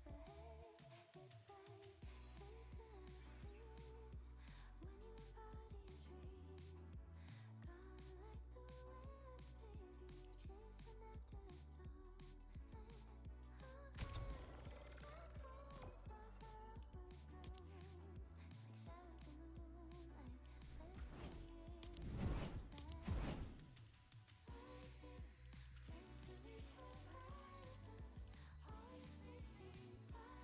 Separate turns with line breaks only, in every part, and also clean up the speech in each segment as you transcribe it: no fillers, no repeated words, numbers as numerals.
But hey, it's like facing a fear when you embody a dream. Gone like the wind, baby, chasing after the storm. Echoes of our always knows, like shadows in the moonlight. Let's create something. Gracefully horizon, always see me fly.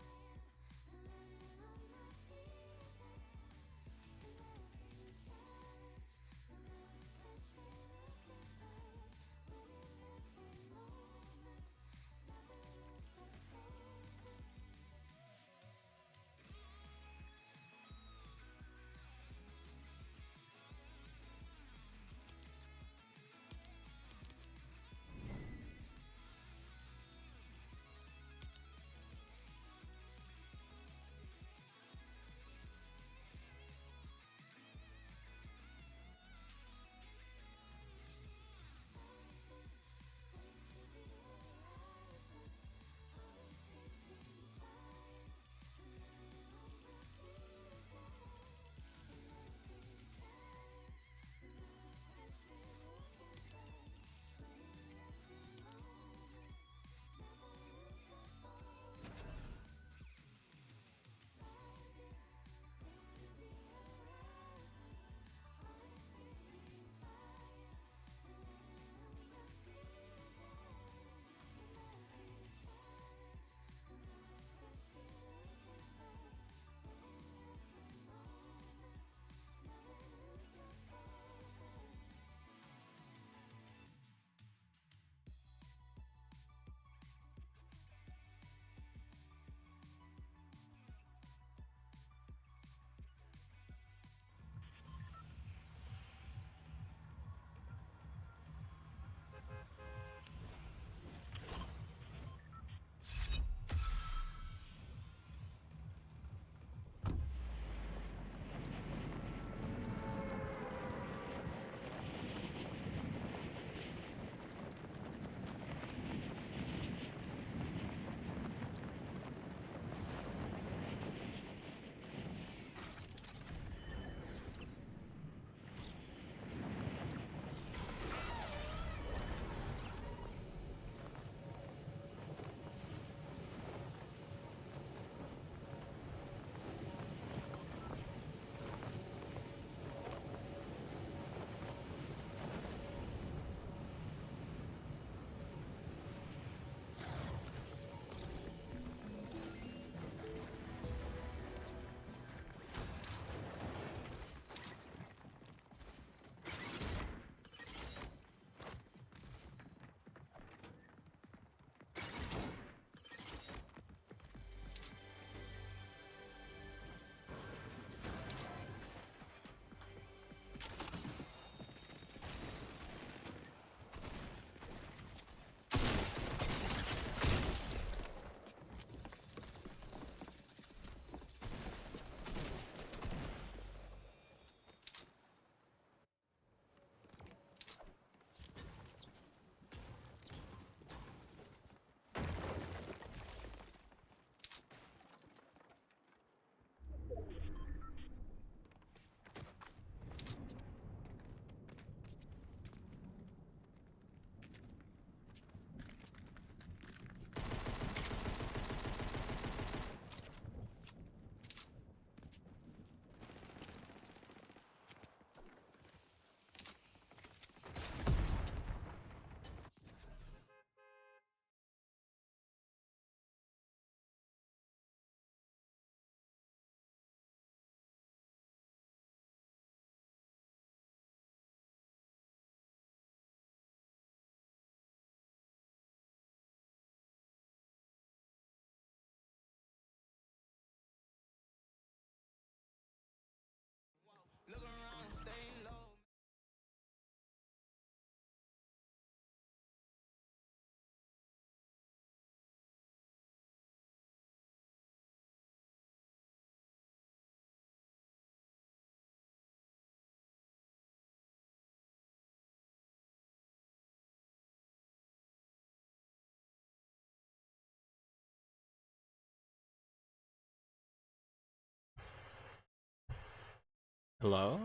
Hello?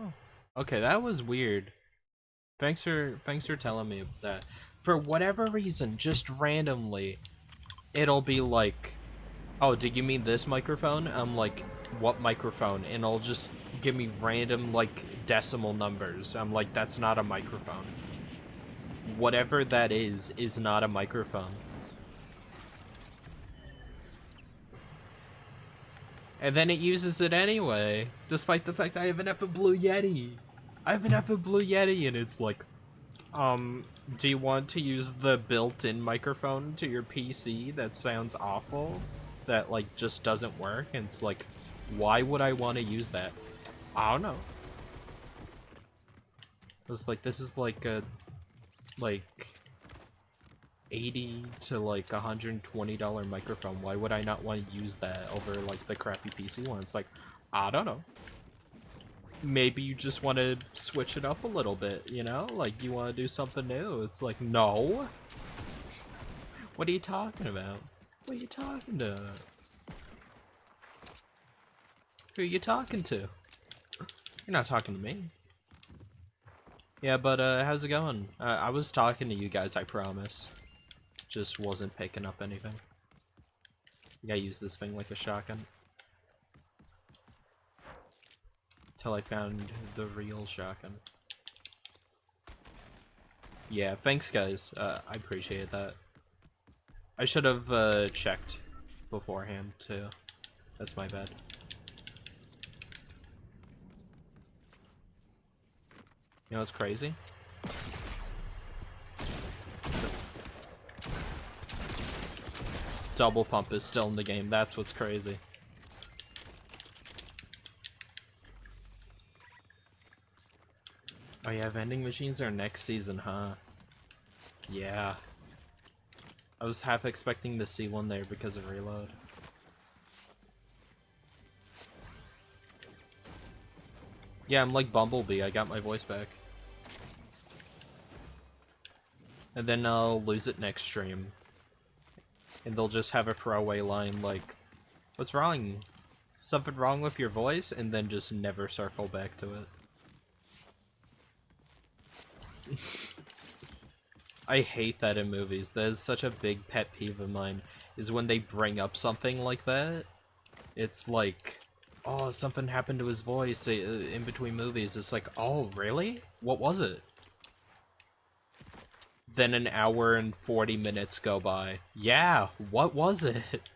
Okay, that was weird. Thanks for telling me that. For whatever reason, just randomly, it'll be like, oh, did you mean this microphone? I'm like, what microphone? And it'll just give me random, like, decimal numbers. I'm like, that's not a microphone. Whatever that is not a microphone. And then it uses it anyway, despite the fact I have an effing Blue Yeti. I have an effing Blue Yeti, and it's like, do you want to use the built-in microphone to your PC that sounds awful? That, like, just doesn't work? And it's like, why would I want to use that? I don't know. It's like, this is like a, like, 80 to like $120 microphone. Why would I not want to use that over like the crappy PC one? It's like, I don't know. Maybe you just want to switch it up a little bit, you know? Like you want to do something new. It's like, no. What are you talking about? What are you talking to? Who are you talking to? You're not talking to me. Yeah, but how's it going? I was talking to you guys, I promise. Just wasn't picking up anything. I gotta use this thing like a shotgun. Till I found the real shotgun. Yeah, thanks guys. I appreciate that. I should have checked beforehand too. That's my bad. You know what's crazy? Double pump is still in the game. That's what's crazy. Oh yeah, vending machines are next season, huh? Yeah. I was half expecting to see one there because of Reload. Yeah, I'm like Bumblebee. I got my voice back. And then I'll lose it next stream. And they'll just have a throwaway line like, what's wrong? Something wrong with your voice? And then just never circle back to it. I hate that in movies. That is such a big pet peeve of mine, is when they bring up something like that. It's like, oh, something happened to his voice in between movies. It's like, oh, really? What was it? Then an hour and 40 minutes go by. Yeah, what was it?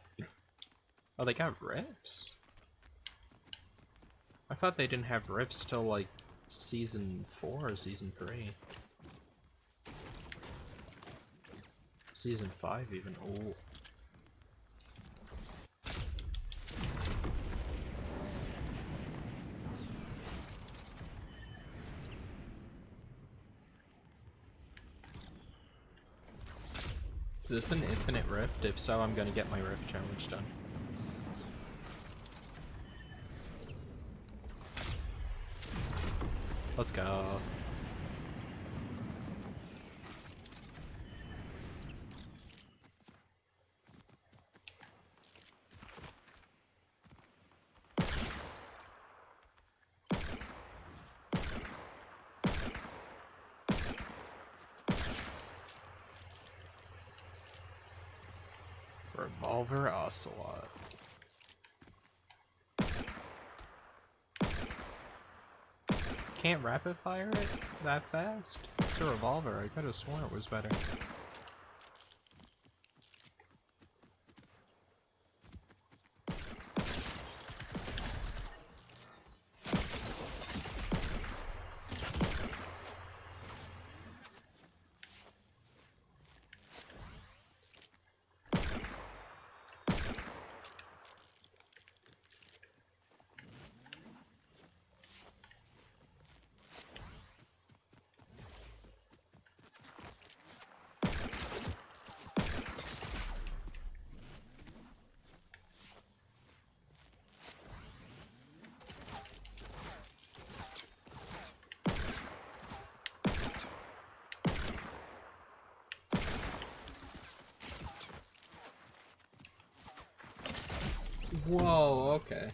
Oh, they got riffs? I thought they didn't have riffs till, like, season 4 or season 3. Season 5 even. Oh. Is this an infinite rift? If so, I'm gonna get my rift challenge done. Let's go. Revolver Ocelot. Can't rapid fire it that fast? It's a revolver. I could have sworn it was better. Whoa, okay.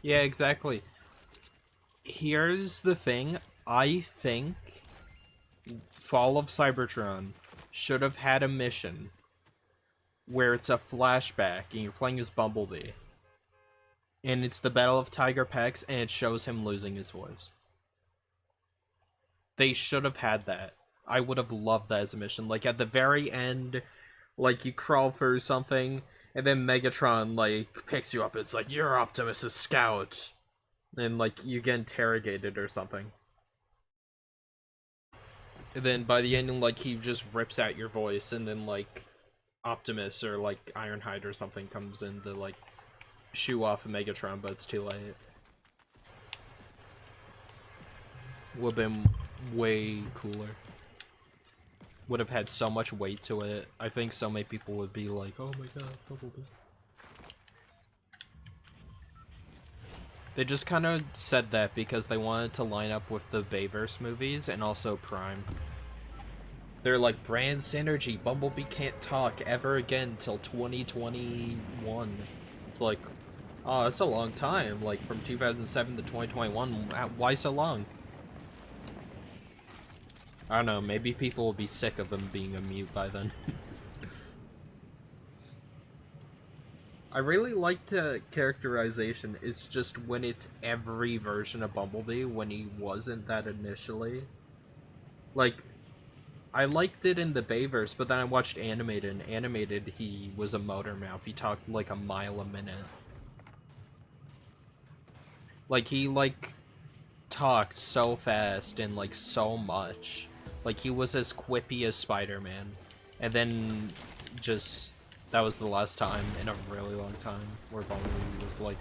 Yeah, exactly. Here's the thing. I think Fall of Cybertron should have had a mission where it's a flashback and you're playing as Bumblebee. And it's the Battle of Tiger Pex and it shows him losing his voice. They should have had that. I would have loved that as a mission. Like, at the very end, like, you crawl through something, and then Megatron, like, picks you up. It's like, you're Optimus' scout. And, like, you get interrogated or something. And then by the end, like, he just rips out your voice, and then, like, Optimus or, like, Ironhide or something comes in to, like, shoo off Megatron, but it's too late. Would have been way cooler. Would have had so much weight to it. I think so many people would be like, oh my god, Bumblebee. They just kind of said that because they wanted to line up with the Bayverse movies and also Prime. They're like, brand synergy, Bumblebee can't talk ever again till 2021. It's like, oh, that's a long time. Like, from 2007 to 2021, why so long? I don't know, maybe people will be sick of him being a mute by then. I really like the characterization. It's just when it's every version of Bumblebee, when he wasn't that initially. Like, I liked it in the Bayverse, but then I watched Animated, and Animated, he was a motor mouth. He talked like a mile a minute. Like, he, like, talked so fast and, like, so much. Like, he was as quippy as Spider-Man. And then, just, that was the last time in a really long time where Bumblebee was, like,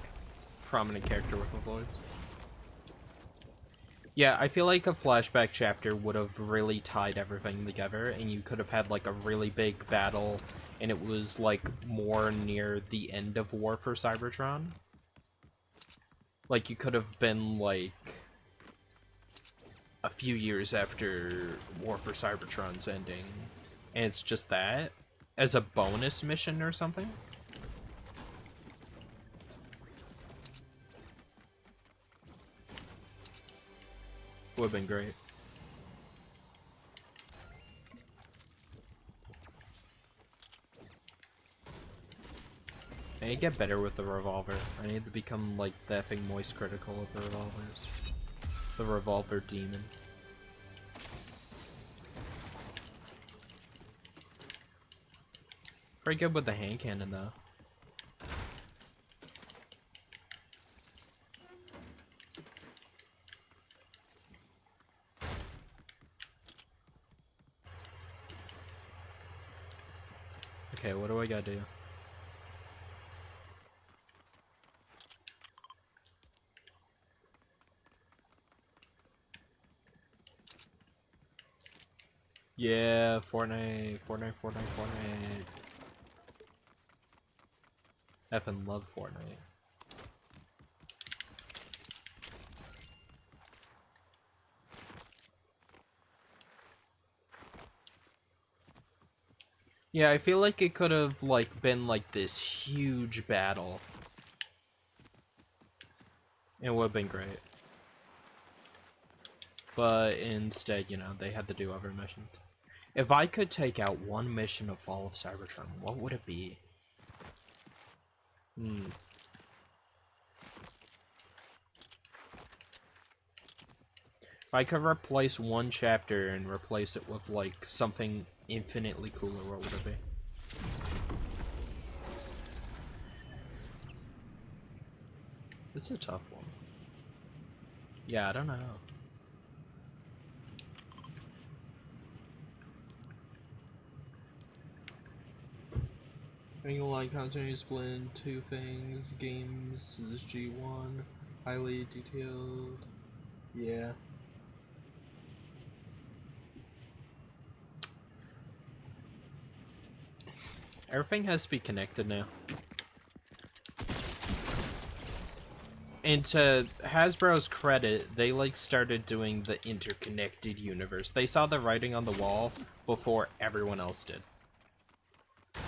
prominent character with a voice. Yeah, I feel like a flashback chapter would have really tied everything together, and you could have had, like, a really big battle, and it was, like, more near the end of War for Cybertron. Like, you could have been, like, a few years after War for Cybertron's ending, and it's just that as a bonus mission or something. Would have been great. I need to get better with the revolver. I need to become like the effing moist critical of the revolvers. The revolver demon. Pretty good with the hand cannon though. Okay, what do I gotta do? Yeah, Fortnite. Effing love Fortnite. Yeah, I feel like it could have like been like this huge battle. It would have been great. But instead, you know, they had to do other missions. If I could take out one mission of Fall of Cybertron, what would it be? If I could replace one chapter and replace it with, like, something infinitely cooler, what would it be? This is a tough one. Yeah, I don't know. Angle line content is split in two things. Games is G1. Highly detailed. Yeah. Everything has to be connected now. And to Hasbro's credit, they like started doing the interconnected universe. They saw the writing on the wall before everyone else did.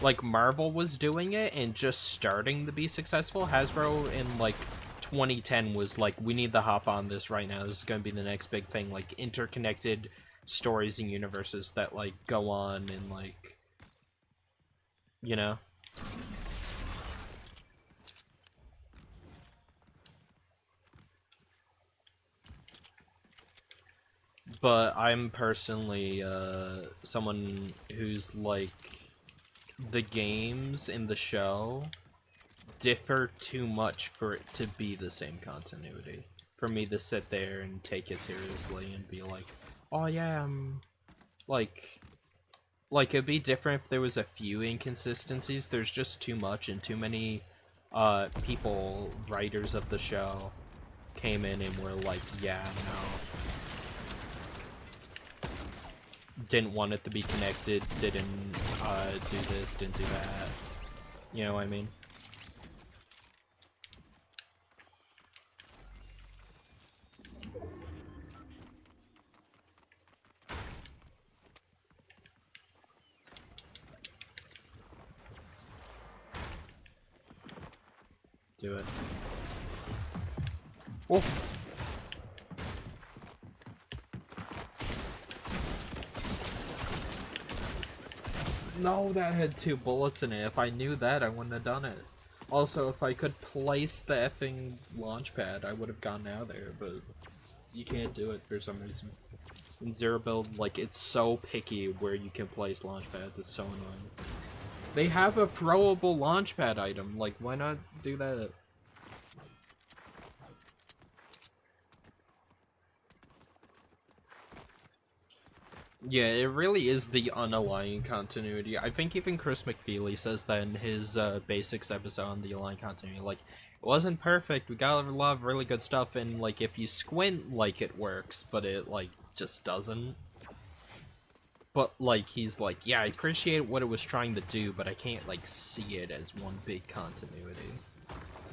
Like, Marvel was doing it and just starting to be successful. Hasbro in, like, 2010 was like, we need to hop on this right now. This is going to be the next big thing, like interconnected stories and universes that like go on and like, you know. But I'm personally someone who's like, the games in the show differ too much for it to be the same continuity. For me to sit there and take it seriously and be like, oh yeah, like it'd be different if there was a few inconsistencies. There's just too much, and too many people, writers of the show, came in and were like, yeah, no. Didn't want it to be connected, didn't do this, didn't do that. You know what I mean? Do it. Oh! No, that had 2 bullets in it. If I knew that, I wouldn't have done it. Also, if I could place the effing launch pad, I would have gone out there, but you can't do it for some reason. In Zero Build, like, it's so picky where you can place launch pads, it's so annoying. They have a throwable launch pad item, like, why not do that? Yeah, it really is the unaligned continuity. I think even Chris McFeely says that in his Basics episode on the aligned continuity. Like, it wasn't perfect, we got a lot of really good stuff, and, like, if you squint, like, it works, but it, like, just doesn't. But, like, he's like, yeah, I appreciate what it was trying to do, but I can't, like, see it as one big continuity.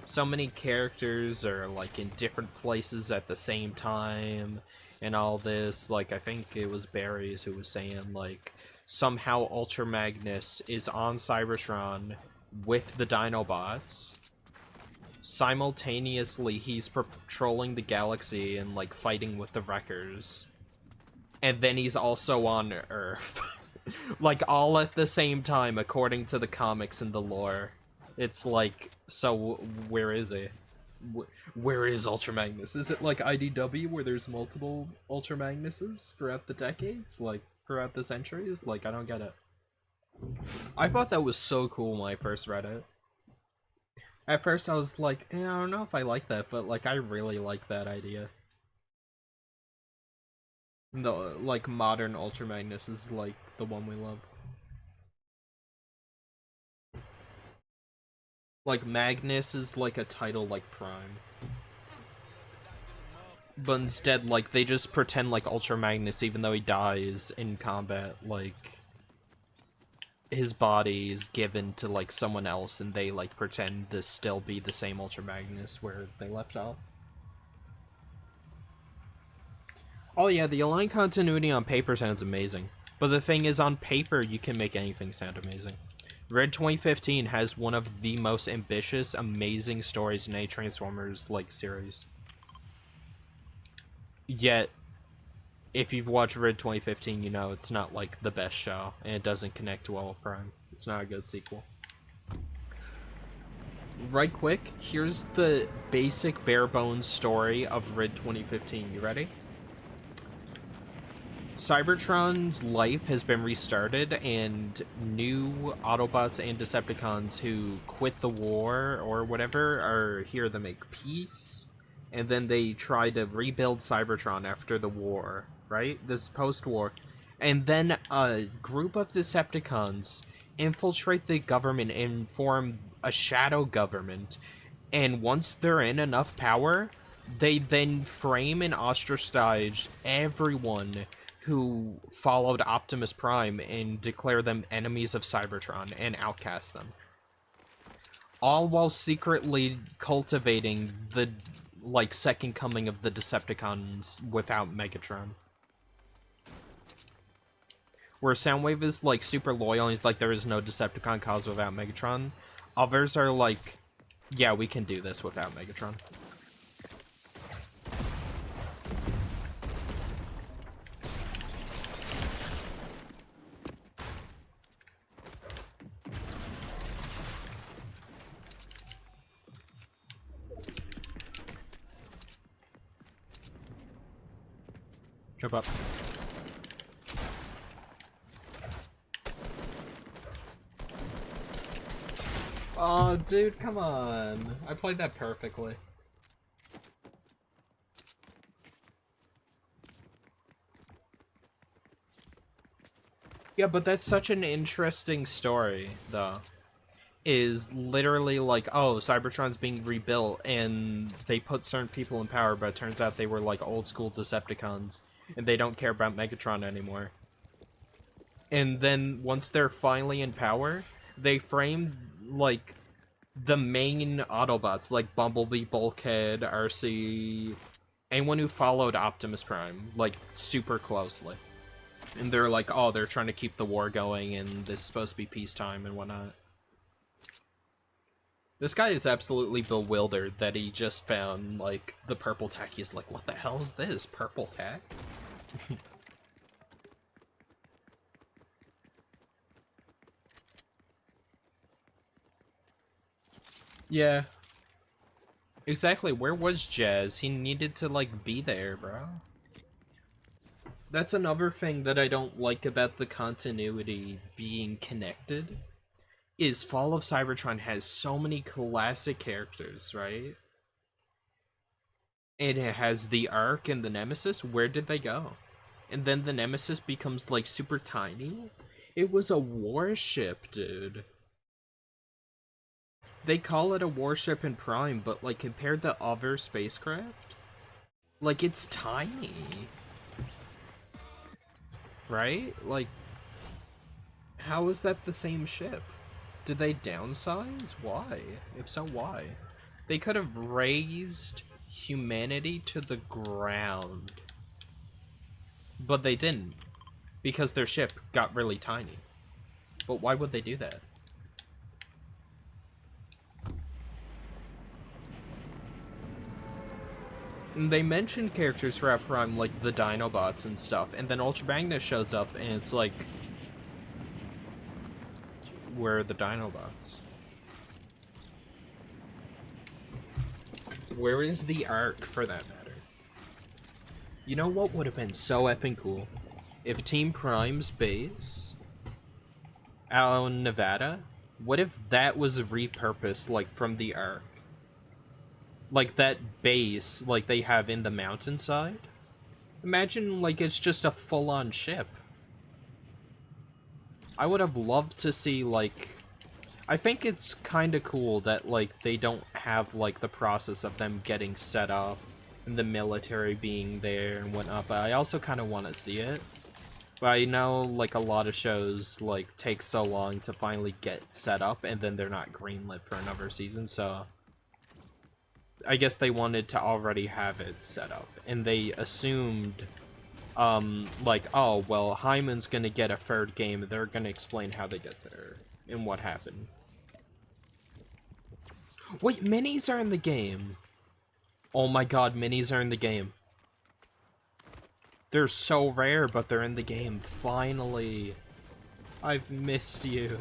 So many characters are, like, in different places at the same time, and all this. Like, I think it was Barry's who was saying, like, somehow Ultra Magnus is on Cybertron with the Dinobots. Simultaneously, he's patrolling the galaxy and, like, fighting with the Wreckers. And then he's also on Earth. Like, all at the same time, according to the comics and the lore. It's like, so where is he? Where is Ultra Magnus? Is it like IDW where there's multiple Ultra Magnuses throughout the decades? Like, throughout the centuries? Like, I don't get it. I thought that was so cool when I first read it. At first I was like, I don't know if I like that, but, like, I really like that idea. The, like, modern Ultra Magnus is, like, the one we love. Like, Magnus is like a title like Prime. But instead, like, they just pretend like Ultra Magnus, even though he dies in combat, like, his body is given to, like, someone else, and they, like, pretend to still be the same Ultra Magnus where they left off. Oh yeah, the Align continuity on paper sounds amazing. But the thing is, on paper, you can make anything sound amazing. Red 2015 has one of the most ambitious, amazing stories in a Transformers, like, series. Yet, if you've watched Red 2015, you know it's not, like, the best show, and it doesn't connect well with Prime. It's not a good sequel. Right quick, here's the basic bare-bones story of Red 2015. You ready? Cybertron's life has been restarted, and new Autobots and Decepticons who quit the war or whatever are here to make peace. And then they try to rebuild Cybertron after the war, right? This post-war. And then a group of Decepticons infiltrate the government and form a shadow government. And once they're in enough power, they then frame and ostracize everyone who followed Optimus Prime and declare them enemies of Cybertron and outcast them. All while secretly cultivating the, like, second coming of the Decepticons without Megatron. Where Soundwave is, like, super loyal and he's like, there is no Decepticon cause without Megatron. Others are like, yeah, we can do this without Megatron. Trip up. Oh, dude, come on. I played that perfectly. Yeah, but that's such an interesting story, though. Is literally like, oh, Cybertron's being rebuilt, and they put certain people in power, but it turns out they were like old school Decepticons, and they don't care about Megatron anymore. And then once they're finally in power, they frame like the main Autobots, like Bumblebee, Bulkhead, RC, anyone who followed Optimus Prime, like super closely. And they're like, oh, they're trying to keep the war going, and this is supposed to be peacetime and whatnot. This guy is absolutely bewildered that he just found, like, the purple tack. He's like, what the hell is this? Purple tack? Yeah. Exactly, where was Jazz? He needed to, like, be there, bro. That's another thing that I don't like about the continuity being connected. Is Fall of Cybertron has so many classic characters, right? And it has the Ark and the Nemesis. Where did they go? And then the Nemesis becomes, like, super tiny? It was a warship, dude. They call it a warship in Prime, but, like, compared to other spacecraft, like, it's tiny. Right? Like, how is that the same ship? Did they downsize? Why? If so, why? They could have raised humanity to the ground. But they didn't. Because their ship got really tiny. But why would they do that? And they mentioned characters throughout Prime, like the Dinobots and stuff, and then Ultra Magnus shows up, and it's like, where are the Dinobots? Where is the Ark, for that matter? You know what would have been so effing cool? If Team Prime's base out in Nevada, what if that was repurposed, like, from the Ark? Like, that base, like, they have in the mountainside? Imagine, like, it's just a full-on ship. I would have loved to see, like... I think it's kind of cool that, like, they don't have, like, the process of them getting set up and the military being there and whatnot, but I also kind of want to see it. But I know, like, a lot of shows, like, take so long to finally get set up, and then they're not greenlit for another season, so... I guess they wanted to already have it set up, and they assumed, like, oh, well, Hyman's gonna get a third game, and they're gonna explain how they get there, and what happened. Wait, minis are in the game! Oh my god, minis are in the game. They're so rare, but they're in the game, finally. I've missed you.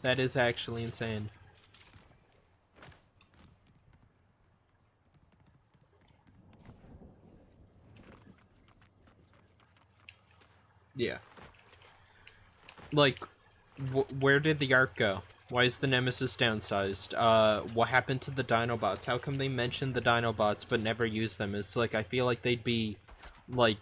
That is actually insane. Yeah. Like, where did the Ark go? Why is the Nemesis downsized? What happened to the Dinobots? How come they mentioned the Dinobots but never use them? It's like, I feel like they'd be, like...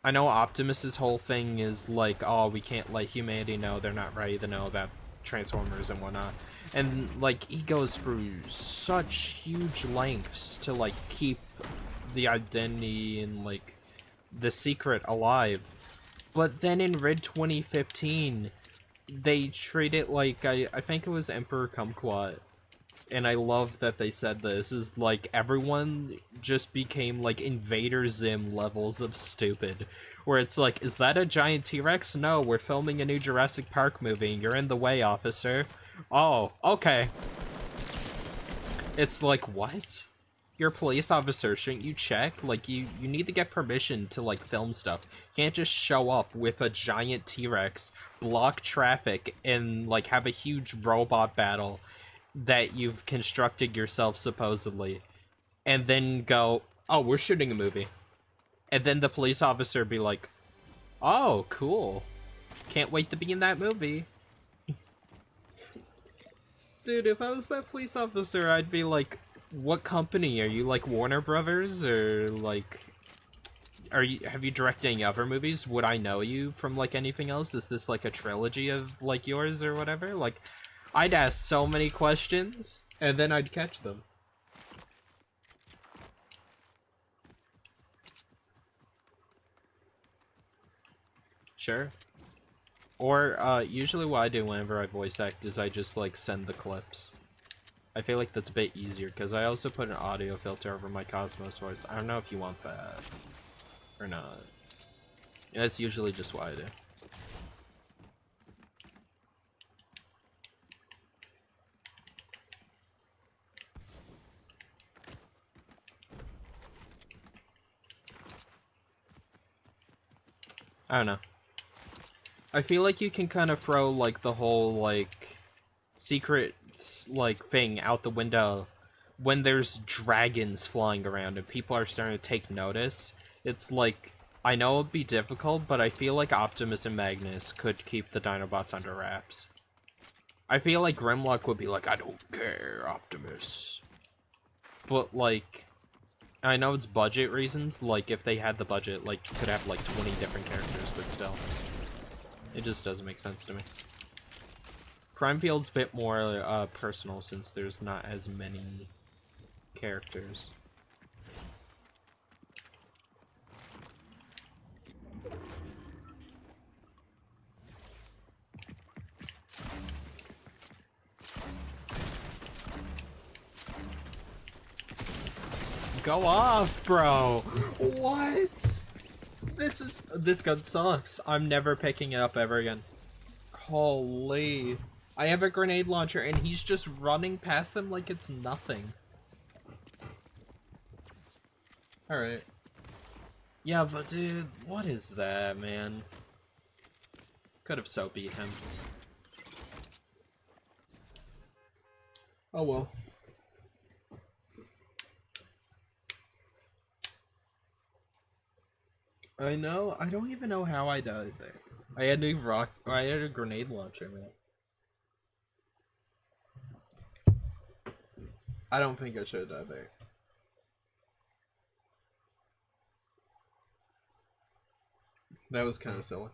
I know Optimus's whole thing is like, oh, we can't let humanity know, they're not ready to know about Transformers and whatnot, and like he goes through such huge lengths to like keep the identity and like the secret alive, but then in Rid 2015 they treat it like I think it was Emperor Kumquat, and I love that they said this, is like everyone just became like Invader Zim levels of stupid. Where it's like, is that a giant T-Rex? No, we're filming a new Jurassic Park movie. You're in the way, officer. Oh, okay. It's like, what? You're a police officer, shouldn't you check? Like, you need to get permission to, like, film stuff. You can't just show up with a giant T-Rex, block traffic, and, like, have a huge robot battle, that you've constructed yourself supposedly, and then go, oh, we're shooting a movie. And then the police officer be like, oh, cool. Can't wait to be in that movie. Dude, if I was that police officer, I'd be like, what company? Are you like Warner Brothers? Or like, have you directed any other movies? Would I know you from like anything else? Is this like a trilogy of like yours or whatever? Like, I'd ask so many questions, and then I'd catch them. Sure. Or, usually what I do whenever I voice act is I just, like, send the clips. I feel like that's a bit easier, because I also put an audio filter over my Cosmos voice. I don't know if you want that, or not. That's usually just what I do. I don't know. I feel like you can kind of throw, like, the whole, like, secrets, like, thing out the window when there's dragons flying around and people are starting to take notice. It's like, I know it'd be difficult, but I feel like Optimus and Magnus could keep the Dinobots under wraps. I feel like Grimlock would be like, I don't care, Optimus. But, like, I know it's budget reasons, like, if they had the budget, like, you could have, like, 20 different characters, but still. It just doesn't make sense to me. Primefield's a bit more personal since there's not as many characters. Go off, bro! What? This gun sucks. I'm never picking it up ever again. Holy. I have a grenade launcher and he's just running past them like it's nothing. Alright. Yeah, but dude, what is that, man? Could have so beat him. Oh well. I know. I don't even know how I died there. I had a grenade launcher, man. I don't think I should have died there. That was kind of silly.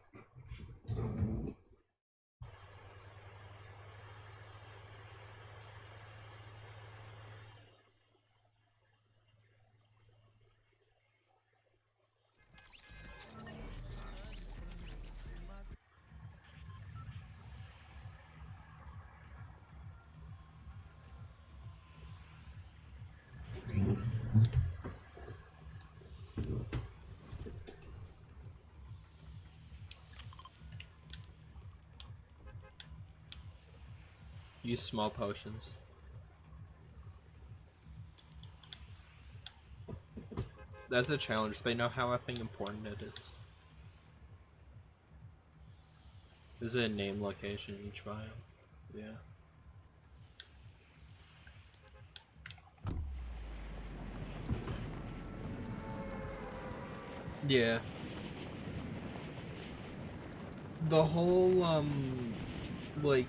Use small potions. That's a challenge. They know how effing important it is. Is it a name location in each biome? Yeah. Yeah. The whole, like,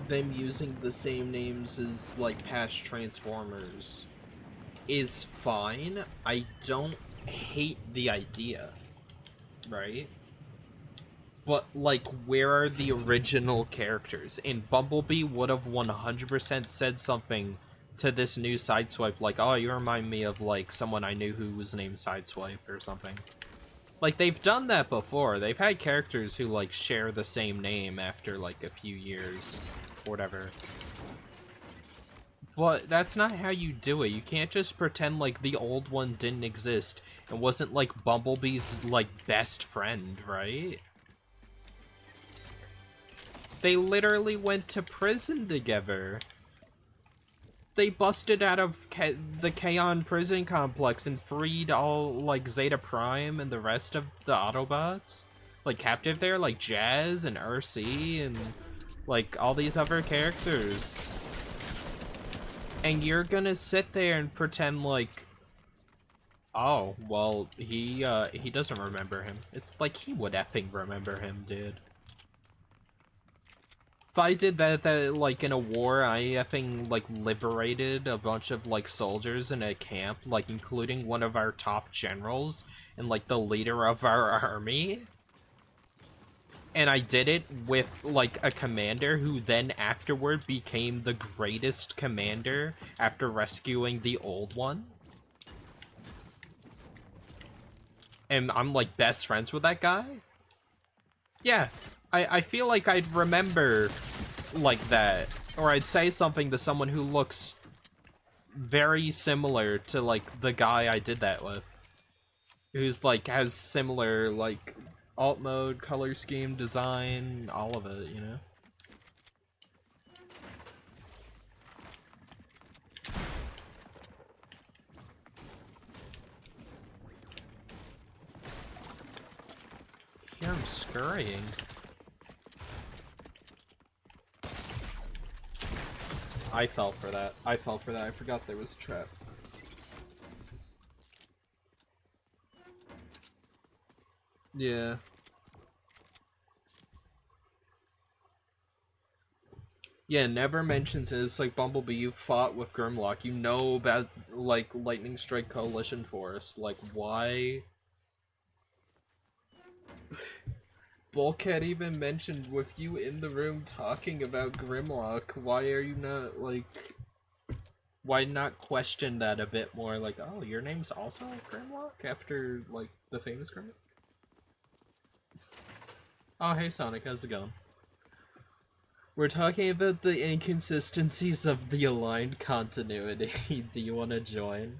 them using the same names as, like, past Transformers is fine. I don't hate the idea, right? But, like, where are the original characters? And Bumblebee would have 100% said something to this new Sideswipe, like, oh, you remind me of, like, someone I knew who was named Sideswipe or something. Like, they've done that before. They've had characters who, like, share the same name after, like, a few years. Or whatever. But that's not how you do it. You can't just pretend like the old one didn't exist and wasn't, like, Bumblebee's, like, best friend, right? They literally went to prison together. They busted out of the Kaon prison complex and freed all, like, Zeta Prime and the rest of the Autobots. Like, captive there, like Jazz and Ursi and, like, all these other characters. And you're gonna sit there and pretend like, oh, well, he doesn't remember him. It's like he would effing remember him, dude. If I did that like in a war, I effing like liberated a bunch of like soldiers in a camp, like including one of our top generals and like the leader of our army. And I did it with like a commander who then afterward became the greatest commander after rescuing the old one. And I'm like best friends with that guy. Yeah, I feel like I'd remember like that, or I'd say something to someone who looks very similar to like the guy I did that with, who's like has similar like alt mode, color scheme, design, all of it, you know. Here I'm scurrying. I fell for that. I fell for that. I forgot there was a trap. Yeah. Yeah, never mentions it. It's like Bumblebee, you fought with Grimlock. You know about, like, Lightning Strike Coalition Force. Like, why? Bulkhead even mentioned with you in the room talking about Grimlock. Why are you not, like... Why not question that a bit more? Like, oh, your name's also Grimlock? After, like, the famous Grimlock? Oh, hey Sonic, how's it going? We're talking about the inconsistencies of the aligned continuity. Do you want to join?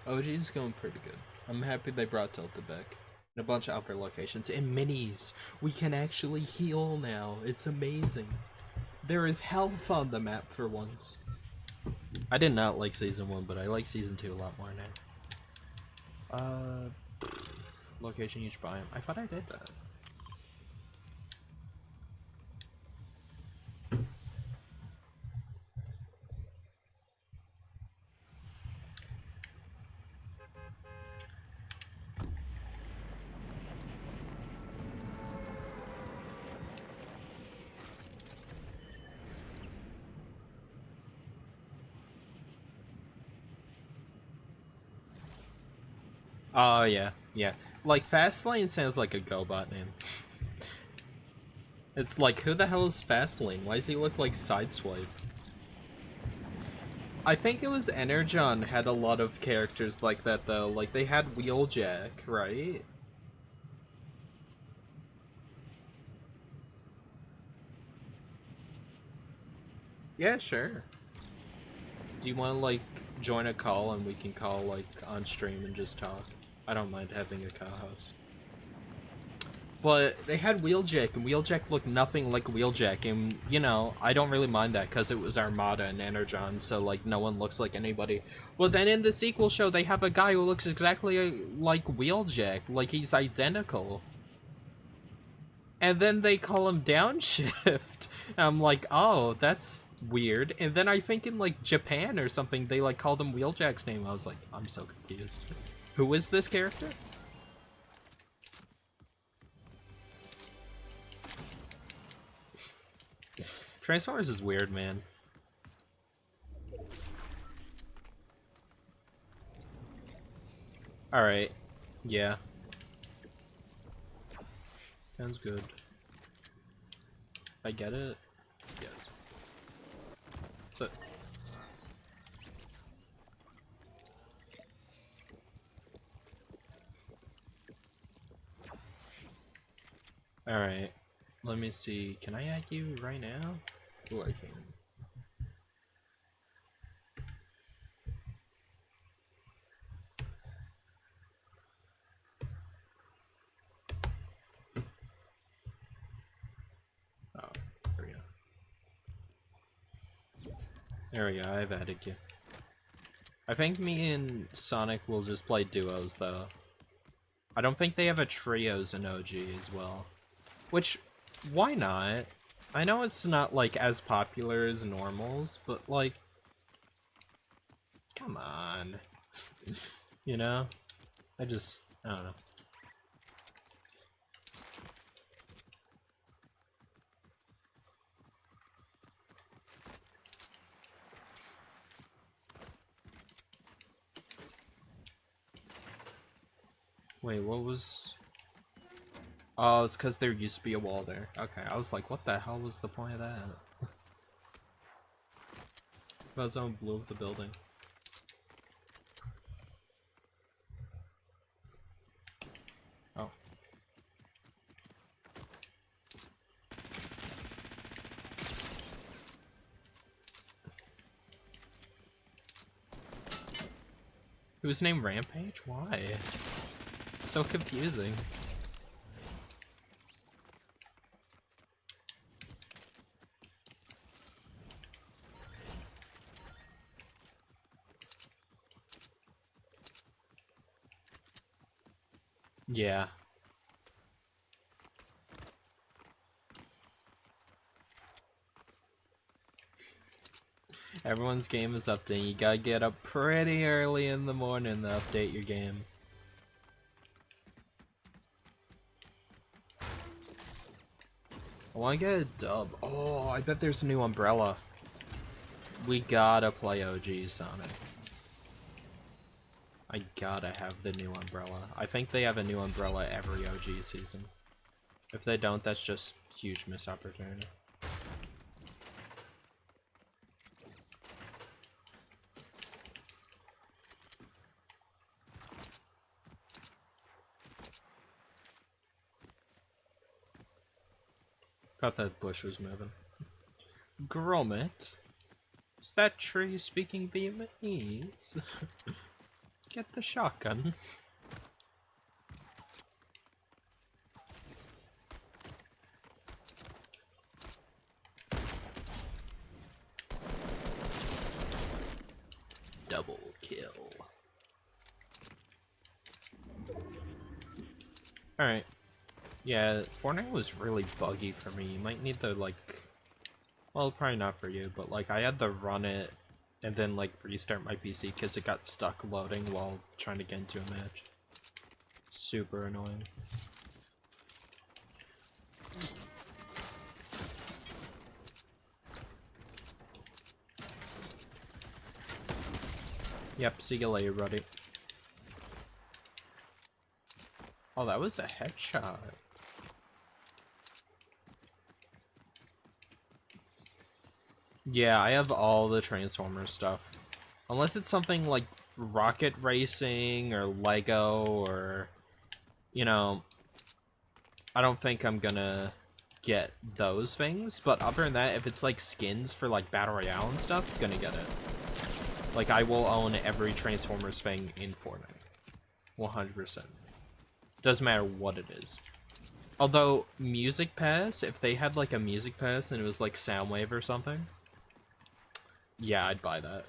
OG's going pretty good. I'm happy they brought Tilted back. And a bunch of other locations. And minis! We can actually heal now. It's amazing. There is health on the map for once. I did not like Season 1, but I like Season 2 a lot more now. Location each biome. I thought I did that. Oh, yeah. Yeah. Like, Fastlane sounds like a GoBot name. It's like, who the hell is Fastlane? Why does he look like Sideswipe? I think it was Energon had a lot of characters like that, though. Like, they had Wheeljack, right? Yeah, sure. Do you want to, like, join a call and we can call, like, on stream and just talk? I don't mind having a co-host. But they had Wheeljack, and Wheeljack looked nothing like Wheeljack, and, you know, I don't really mind that, because it was Armada and Energon, so, like, no one looks like anybody. Well, then in the sequel show, they have a guy who looks exactly like Wheeljack, like he's identical. And then they call him Downshift. And I'm like, oh, that's weird. And then I think in, like, Japan or something, they, like, called him Wheeljack's name. I was like, I'm so confused. Who is this character? Transformers is weird, man. Alright. Yeah. Sounds good. I get it? Yes. But... Alright. Let me see. Can I add you right now? Oh, I can. Oh, there we go. There we go, I've added you. I think me and Sonic will just play duos, though. I don't think they have a trios in OG as well. Which, why not? I know it's not, like, as popular as normals, but, like... Come on. You know? I don't know. Wait, what was... Oh, it's because there used to be a wall there. Okay, I was like, what the hell was the point of that? About someone blew up the building. Oh. It was named Rampage? Why? It's so confusing. Yeah. Everyone's game is updating. You gotta get up pretty early in the morning to update your game. I wanna get a dub. Oh, I bet there's a new Umbrella. We gotta play OG Sonic. I gotta have the new Umbrella. I think they have a new Umbrella every OG season. If they don't, that's just huge missed opportunity. Thought that bush was moving. Gromit? Is that tree speaking Vietnamese? Get the shotgun. Double kill. Alright. Yeah, Fortnite was really buggy for me. You might need to, like... Well, probably not for you, but, like, I had to run it and then, like, restart my PC because it got stuck loading while trying to get into a match. Super annoying. Yep, see you later, buddy. Oh, that was a headshot. Yeah, I have all the Transformers stuff. Unless it's something like Rocket Racing or Lego or, you know, I don't think I'm gonna get those things. But other than that, if it's like skins for like Battle Royale and stuff, gonna get it. Like, I will own every Transformers thing in Fortnite. 100%. Doesn't matter what it is. Although, Music Pass, if they had like a Music Pass and it was like Soundwave or something, yeah, I'd buy that.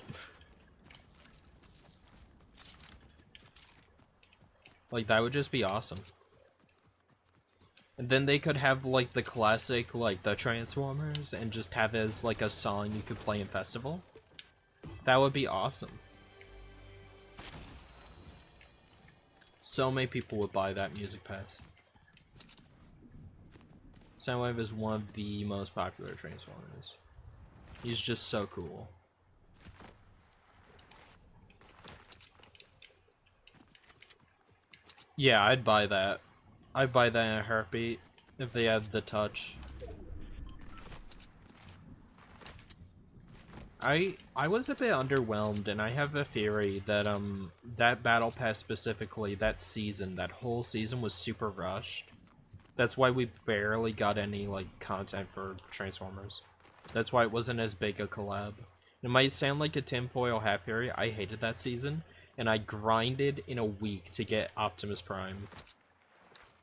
Like, that would just be awesome. And then they could have, like, the classic, like, the Transformers, and just have it as, like, a song you could play in Festival. That would be awesome. So many people would buy that Music Pass. Soundwave is one of the most popular Transformers. He's just so cool. Yeah, I'd buy that. I'd buy that in a heartbeat if they had the touch. I was a bit underwhelmed, and I have a theory that that battle pass specifically, that season, that whole season was super rushed. That's why we barely got any like content for Transformers. That's why it wasn't as big a collab. It might sound like a tinfoil hat theory. I hated that season, and I grinded in a week to get Optimus Prime.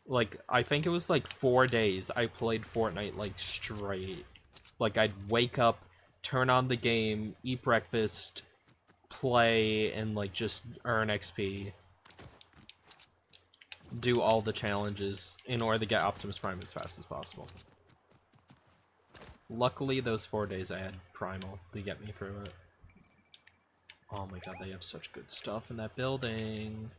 Like, I think it was like 4 days I played Fortnite like straight. Like, I'd wake up, turn on the game, eat breakfast, play and like just earn XP, do all the challenges in order to get Optimus Prime as fast as possible. Luckily, those 4 days I had Primal to get me through it. Oh my god, they have such good stuff in that building.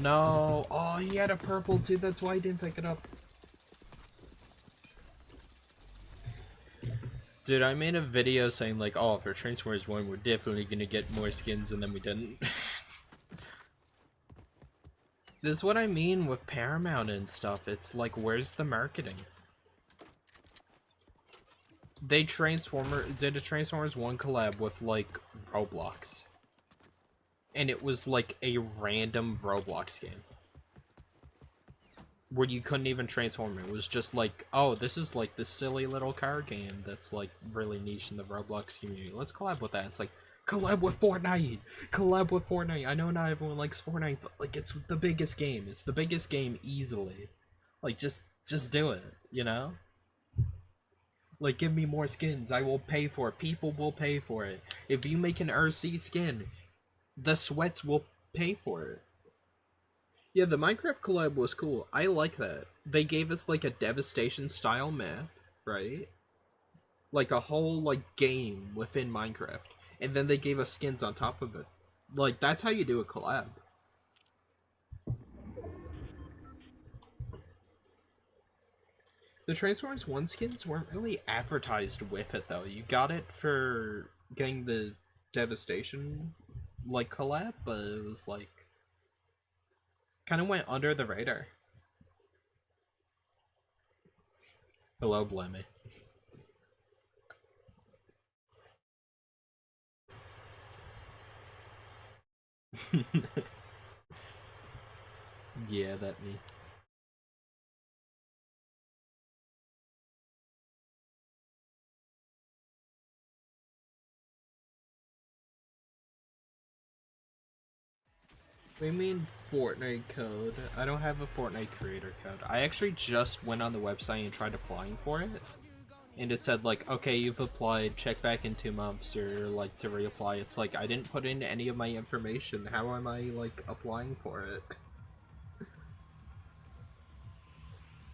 No. Oh, he had a purple too. That's why I didn't pick it up. Dude, I made a video saying like, oh, for Transformers 1, we're definitely gonna get more skins, and then we didn't. This is what I mean with Paramount and stuff. It's like, where's the marketing? They did a Transformers 1 collab with like Roblox. And it was like a random Roblox game. Where you couldn't even transform. It was just like, oh, this is like this silly little car game that's like really niche in the Roblox community. Let's collab with that. It's like, collab with Fortnite! Collab with Fortnite! I know not everyone likes Fortnite, but like it's the biggest game. It's the biggest game easily. Like just do it, you know? Like, give me more skins. I will pay for it. People will pay for it. If you make an RC skin, the sweats will pay for it. Yeah, the Minecraft collab was cool. I like that. They gave us like a Devastation style map, right? Like a whole like game within Minecraft. And then they gave us skins on top of it. Like, that's how you do a collab. The Transformers 1 skins weren't really advertised with it though. You got it for getting the Devastation like collab, but it was like kind of went under the radar. Hello, Blemmy. Yeah, that me. What do you mean Fortnite code? I don't have a Fortnite creator code. I actually just went on the website and tried applying for it. And it said like, okay, you've applied, check back in 2 months, or like to reapply. It's like, I didn't put in any of my information. How am I like applying for it?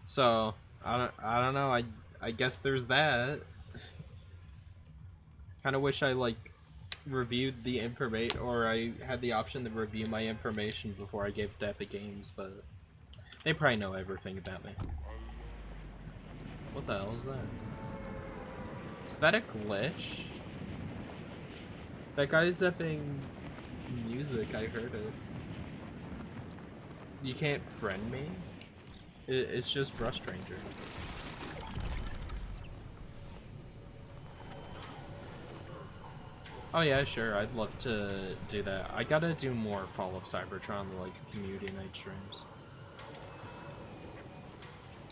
So, I don't know, I guess there's that. Kinda wish I like reviewed the information, or I had the option to review my information before I gave it to Epic Games, but they probably know everything about me. What the hell is that? Is that a glitch? That guy's upping music, I heard it. You can't friend me? It's just Brush Stranger. Oh yeah, sure, I'd love to do that. I gotta do more Fall of Cybertron, like community night streams.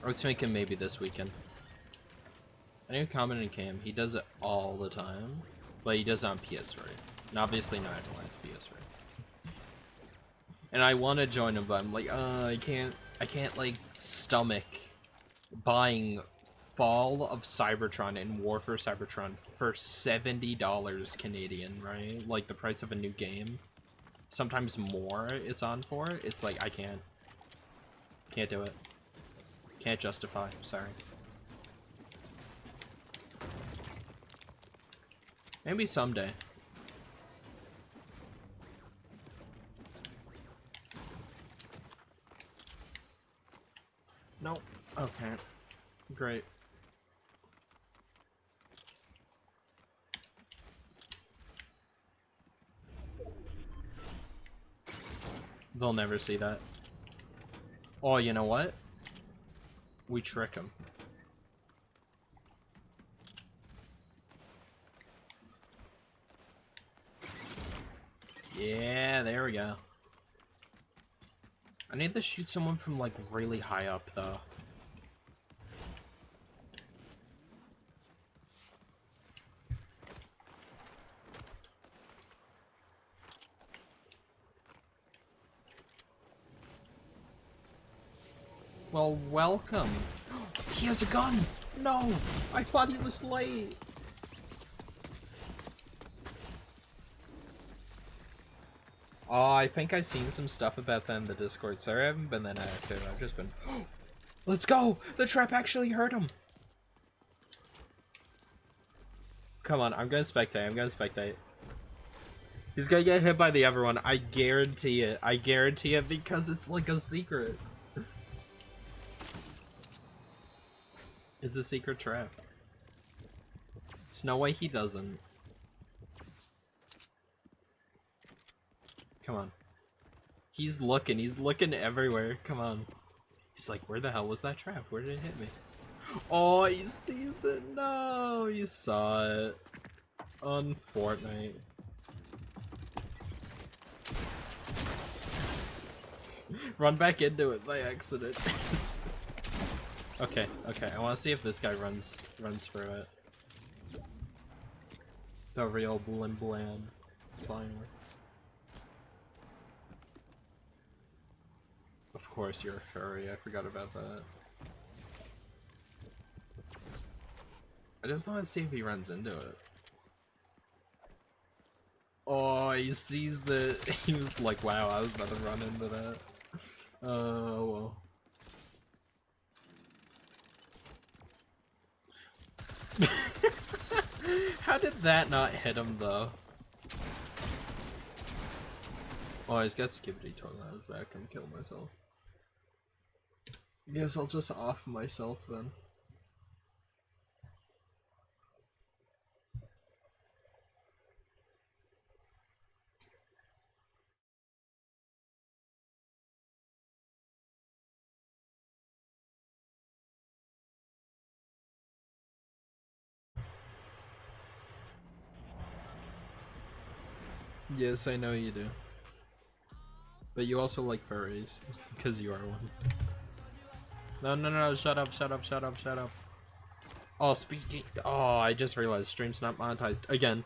I was thinking maybe this weekend. I need to comment on Cam. He does it all the time, but he does it on PS3. And obviously not everyone has PS3. And I want to join him, but I'm like, I can't like stomach buying Fall of Cybertron and War for Cybertron for $70 Canadian, right? Like the price of a new game. Sometimes more it's on for. It's like, I can't do it. Can't justify, sorry. Maybe someday. Nope. Okay. Great. They'll never see that. Oh, you know what? We trick them. Yeah, there we go. I need to shoot someone from like really high up though. Well, welcome. He has a gun! No! I thought he was late! Oh, I think I've seen some stuff about that in the Discord. Sorry, I haven't been that active. I've just been... Let's go! The trap actually hurt him! Come on, I'm gonna spectate. He's gonna get hit by the other one. I guarantee it. I guarantee it because it's like a secret. It's a secret trap. There's no way he doesn't. Come on. He's looking everywhere. Come on. He's like, where the hell was that trap? Where did it hit me? Oh, he sees it. No, he saw it. On Fortnite. Run back into it by accident. Okay, I want to see if this guy runs through it. The real bland finally. Of course you're a furry, I forgot about that. I just want to see if he runs into it. Oh, he sees it. He was like, wow, I was about to run into that. Oh, well. How did that not hit him, though? Oh, he's got Skibbity Toilet on his back and killed myself. Guess I'll just off myself then. Yes, I know you do. But you also like furries, because you are one. No, shut up. Oh, speaking. Oh, I just realized stream's not monetized again.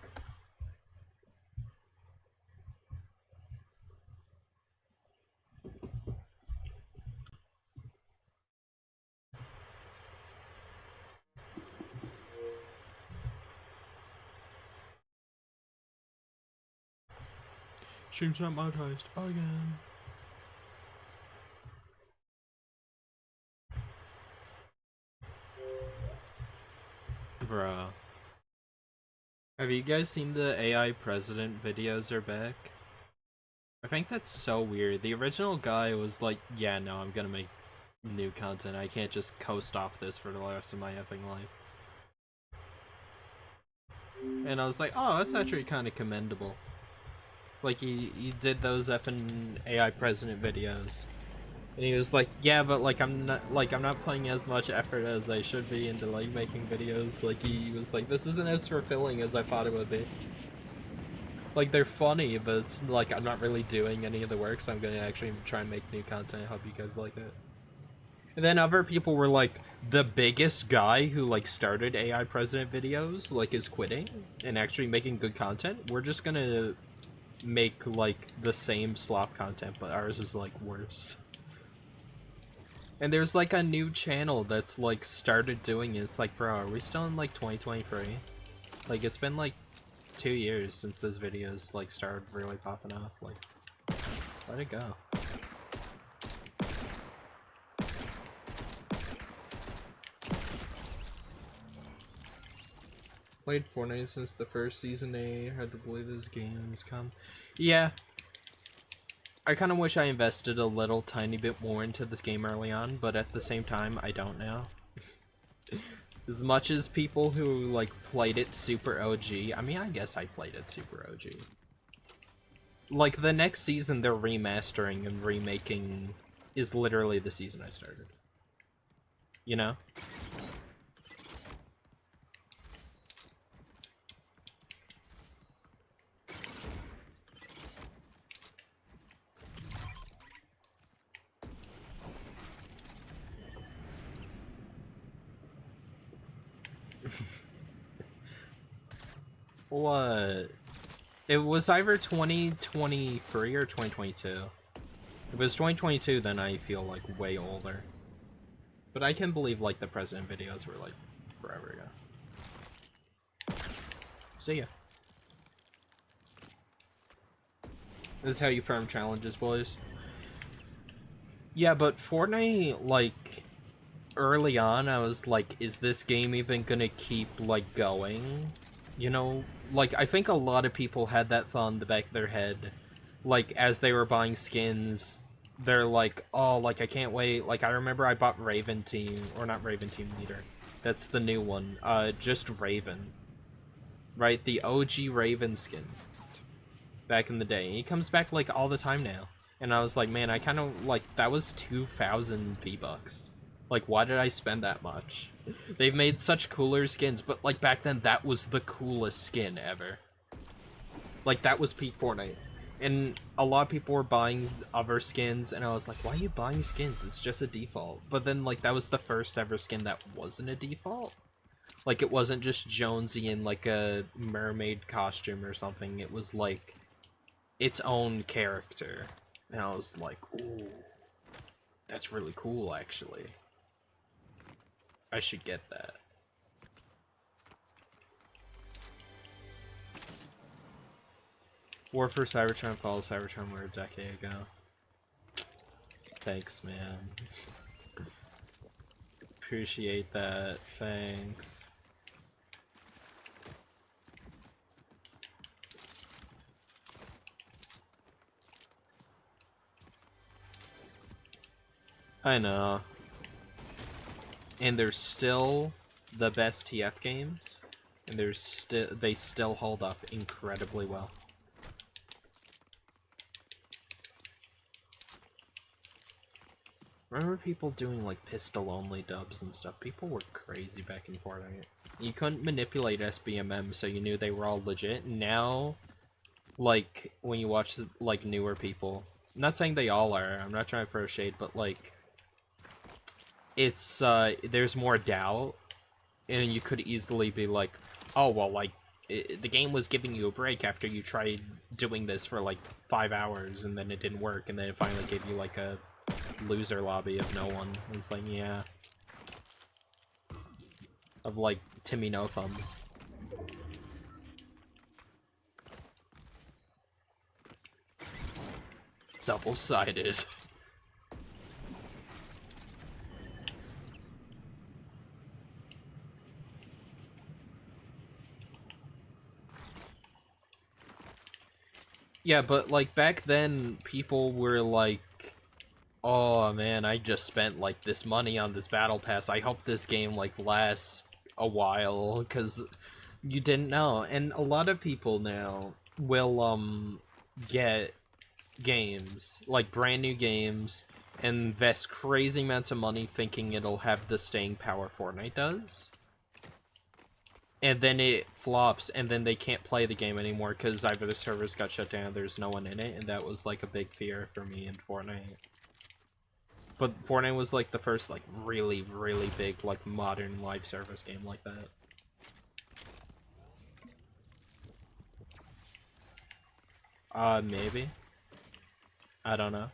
Stream's not monetized again. Bruh. Have you guys seen the AI president videos are back? I think that's so weird. The original guy was like, yeah, no, I'm gonna make new content. I can't just coast off this for the rest of my effing life. And I was like, oh, that's actually kind of commendable. Like, he did those effing AI president videos. And he was like, yeah, but like I'm not putting as much effort as I should be into like making videos. Like he was like, this isn't as fulfilling as I thought it would be. Like they're funny, but it's like I'm not really doing any of the work, so I'm gonna actually try and make new content. I hope you guys like it. And then other people were like, the biggest guy who like started AI president videos like is quitting and actually making good content. We're just gonna make like the same slop content, but ours is like worse. And there's like a new channel that's like started doing it. It's like, bro, are we still in like 2023? Like it's been like 2 years since this video's like started really popping off. Like, let it go. Played Fortnite since the first season. Hard to believe this game's come. Yeah. I kind of wish I invested a little tiny bit more into this game early on, but at the same time, I don't now. As much as people who, like, played it super OG, I mean, I guess I played it super OG. Like, the next season they're remastering and remaking is literally the season I started. You know? What? It was either 2023 or 2022. If it was 2022, then I feel like way older. But I can believe, like, the president videos were, like, forever ago. See ya. This is how you farm challenges, boys. Yeah, but Fortnite, like, early on, I was like, is this game even gonna keep, like, going? You know? Like, I think a lot of people had that thought in the back of their head. Like, as they were buying skins, they're like, oh, like, I can't wait. Like, I remember I bought Raven Team, or not Raven Team Leader. That's the new one. Just Raven. Right? The OG Raven skin. Back in the day. He comes back, like, all the time now. And I was like, man, I kind of, like, that was 2,000 V-Bucks. Like, why did I spend that much? They've made such cooler skins, but, like, back then, that was the coolest skin ever. Like, that was peak Fortnite. And a lot of people were buying other skins, and I was like, why are you buying skins? It's just a default. But then, like, that was the first ever skin that wasn't a default. Like, it wasn't just Jonesy in, like, a mermaid costume or something. It was, like, its own character. And I was like, ooh, that's really cool, actually. I should get that. War for Cybertron followed Cybertron War a decade ago. Thanks, man. Appreciate that. Thanks. I know. And they're still the best TF games, and they still hold up incredibly well. Remember people doing like pistol only dubs and stuff? People were crazy back in Fortnite. You couldn't manipulate SBMM, so you knew they were all legit. Now, like, when you watch like newer people, I'm not saying they all are, I'm not trying to throw shade, but like, it's there's more doubt, and you could easily be like, oh well, like the game was giving you a break after you tried doing this for like 5 hours and then it didn't work, and then it finally gave you like a loser lobby of no one. And it's like, yeah, of like Timmy No Thumbs. Double-sided. Yeah, but like back then, people were like, oh man, I just spent like this money on this battle pass. I hope this game like lasts a while, because you didn't know. And a lot of people now will get games, like brand new games, and invest crazy amounts of money thinking it'll have the staying power Fortnite does. And then it flops, and then they can't play the game anymore because either the servers got shut down, there's no one in it, and that was like a big fear for me in Fortnite. But Fortnite was like the first like really, really big like modern live service game like that. Maybe. I don't know.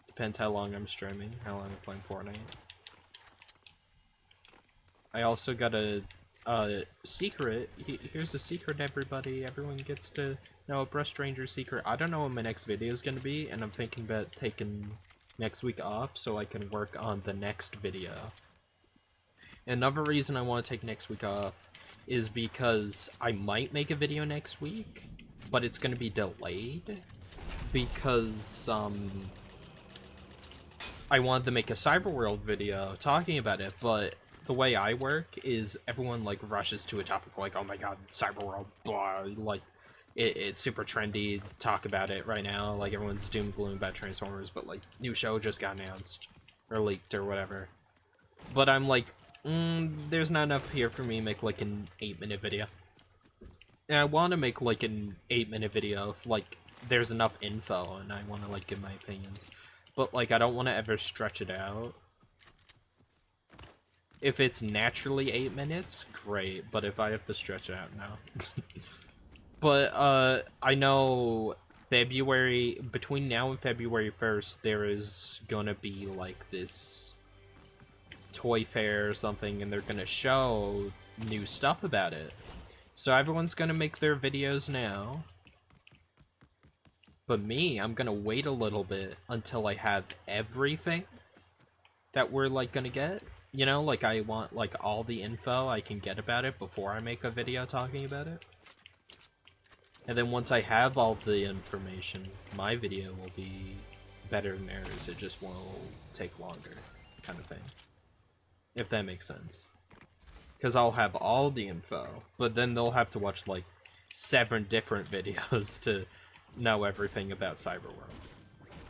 Depends how long I'm streaming, how long I'm playing Fortnite. I also got a secret. Here's a secret, everybody. Everyone gets to know a Brush Ranger secret. I don't know what my next video is going to be, and I'm thinking about taking next week off so I can work on the next video. Another reason I want to take next week off is because I might make a video next week, but it's going to be delayed because I wanted to make a Cyberworld video talking about it, but the way I work is everyone like rushes to a topic like, oh my god, Cyberworld, blah, like it's super trendy, talk about it right now, like everyone's doom gloom about Transformers, but like new show just got announced or leaked or whatever. But I'm like, there's not enough here for me to make like an 8-minute video. And I want to make like an 8-minute video if like there's enough info and I want to like give my opinions, but like I don't want to ever stretch it out. If it's naturally 8 minutes, great, but if I have to stretch it out, no. But I know February, between now and February 1st, there is gonna be like this toy fair or something, and they're gonna show new stuff about it. So everyone's gonna make their videos now. But me, I'm gonna wait a little bit until I have everything that we're like gonna get. You know, like I want like all the info I can get about it before I make a video talking about it. And then once I have all the information, my video will be better than theirs. It just will take longer, kind of thing. If that makes sense. Because I'll have all the info, but then they'll have to watch like 7 different videos to know everything about Cyberworld.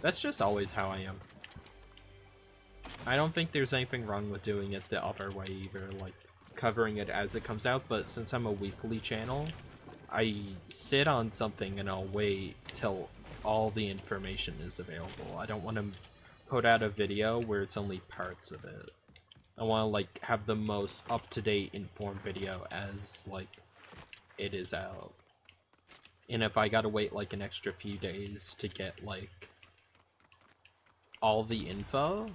That's just always how I am. I don't think there's anything wrong with doing it the other way either, like covering it as it comes out, but since I'm a weekly channel, I sit on something and I'll wait till all the information is available. I don't want to put out a video where it's only parts of it. I want to like have the most up-to-date informed video as like it is out. And if I gotta wait like an extra few days to get like all the info,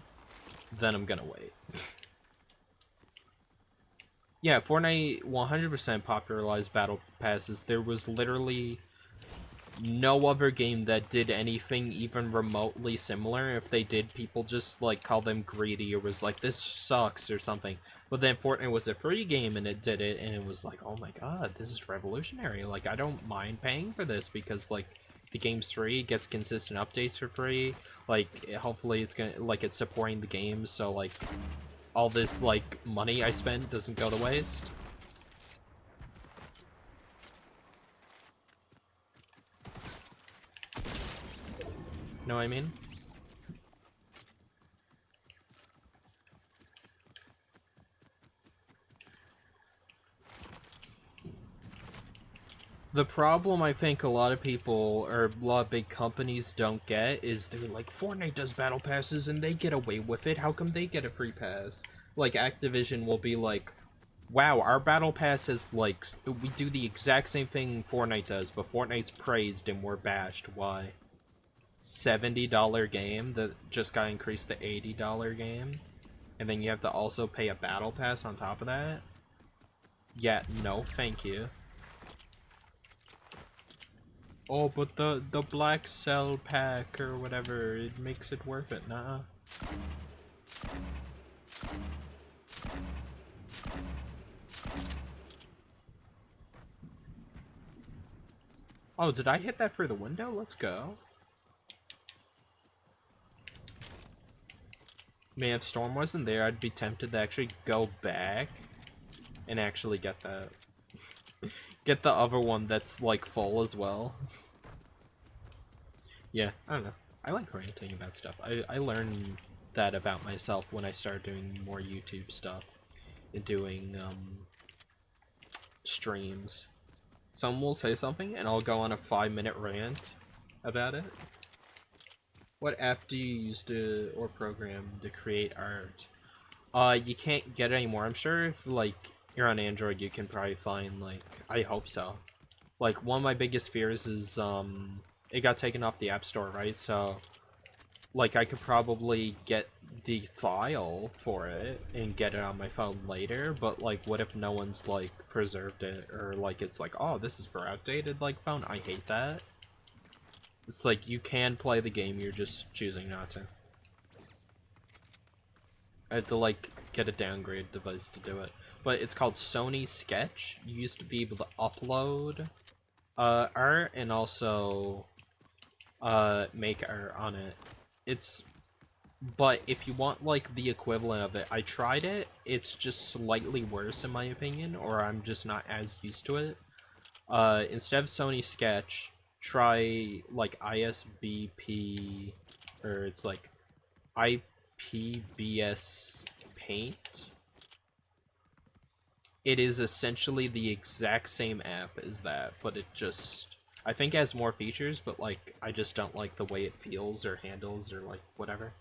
then I'm gonna wait. Yeah, Fortnite 100% popularized battle passes. There was literally no other game that did anything even remotely similar. If they did, people just like call them greedy or was like, this sucks or something. But then Fortnite was a free game and it did it, and it was like, oh my god, this is revolutionary. Like, I don't mind paying for this because like the game's free, it gets consistent updates for free. Like, hopefully it's gonna like it's supporting the game, so like all this like money I spend doesn't go to waste. Know what I mean? The problem I think a lot of people, or a lot of big companies don't get is they're like, Fortnite does battle passes and they get away with it, how come they get a free pass? Like, Activision will be like, wow, our battle pass is like, we do the exact same thing Fortnite does, but Fortnite's praised and we're bashed. Why? $70 game that just got increased to $80 game, and then you have to also pay a battle pass on top of that? Yeah, no, thank you. Oh, but the black cell pack or whatever, it makes it worth it. Nah. Oh, did I hit that through the window? Let's go. Man, if Storm wasn't there, I'd be tempted to actually go back and actually get that. Get the other one that's like full as well. Yeah, I don't know. I like ranting about stuff. I learned that about myself when I started doing more YouTube stuff and doing streams. Someone will say something and I'll go on a 5-minute rant about it. What app do you use to or program to create art? You can't get it anymore. I'm sure if like you're on Android, you can probably find like, I hope so. Like, one of my biggest fears is it got taken off the App Store, right? So like I could probably get the file for it and get it on my phone later, but like what if no one's like preserved it, or like it's like, oh, this is for outdated like phone? I hate that. It's like you can play the game, you're just choosing not to. I had to like get a downgrade device to do it. But it's called Sony Sketch. You used to be able to upload art and also make art on it. But if you want like the equivalent of it, I tried it, it's just slightly worse in my opinion, or I'm just not as used to it. Instead of Sony Sketch, try like ISBP, or it's like IPBS Paint. It is essentially the exact same app as that, but it just, I think it has more features, but like I just don't like the way it feels or handles or like whatever.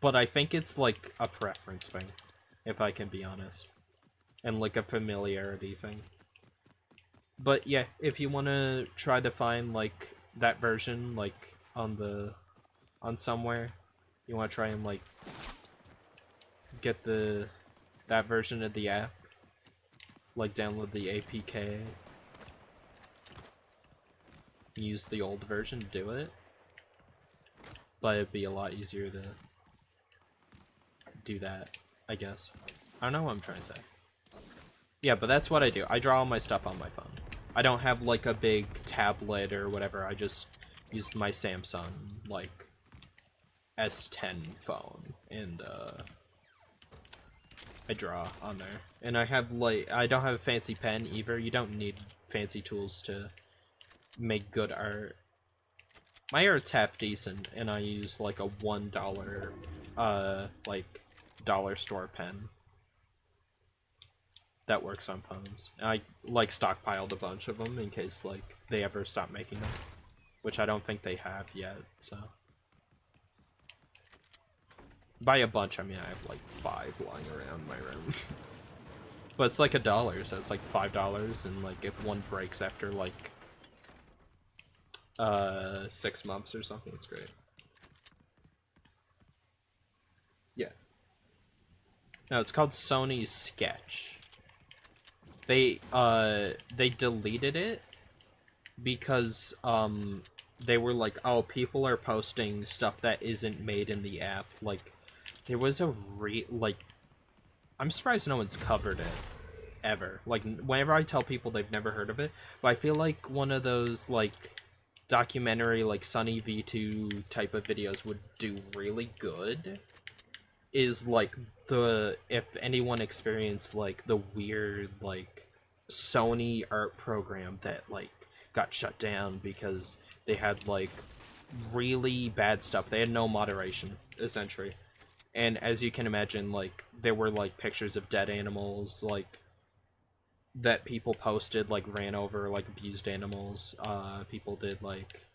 But I think it's like a preference thing, if I can be honest, and like a familiarity thing. But yeah, if you want to try to find like that version like on somewhere, You want to try and like get that version of the app? Like download the APK, use the old version to do it, but it'd be a lot easier to do that, I guess. I don't know what I'm trying to say. Yeah, but that's what I do. I draw all my stuff on my phone. I don't have like a big tablet or whatever. I just use my Samsung like S10 phone and I draw on there. And I have like, I don't have a fancy pen either. You don't need fancy tools to make good art. My art's half decent, and I use like a $1 like dollar store pen that works on phones. I like stockpiled a bunch of them in case like they ever stop making them, which I don't think they have yet. So by a bunch, I mean I have like 5 lying around my room. But it's like $1, so it's like $5, and like if one breaks after like 6 months or something, it's great. Yeah. No, it's called Sony Sketch. They deleted it because they were like, oh, people are posting stuff that isn't made in the app. Like there was a like, I'm surprised no one's covered it ever. Like whenever I tell people, they've never heard of it, but I feel like one of those like documentary like Sunny V2 type of videos would do really good is like if anyone experienced like the weird like Sony art program that like got shut down because they had like really bad stuff. They had no moderation essentially, and as you can imagine, like there were like pictures of dead animals like that people posted, like ran over like abused animals. People did like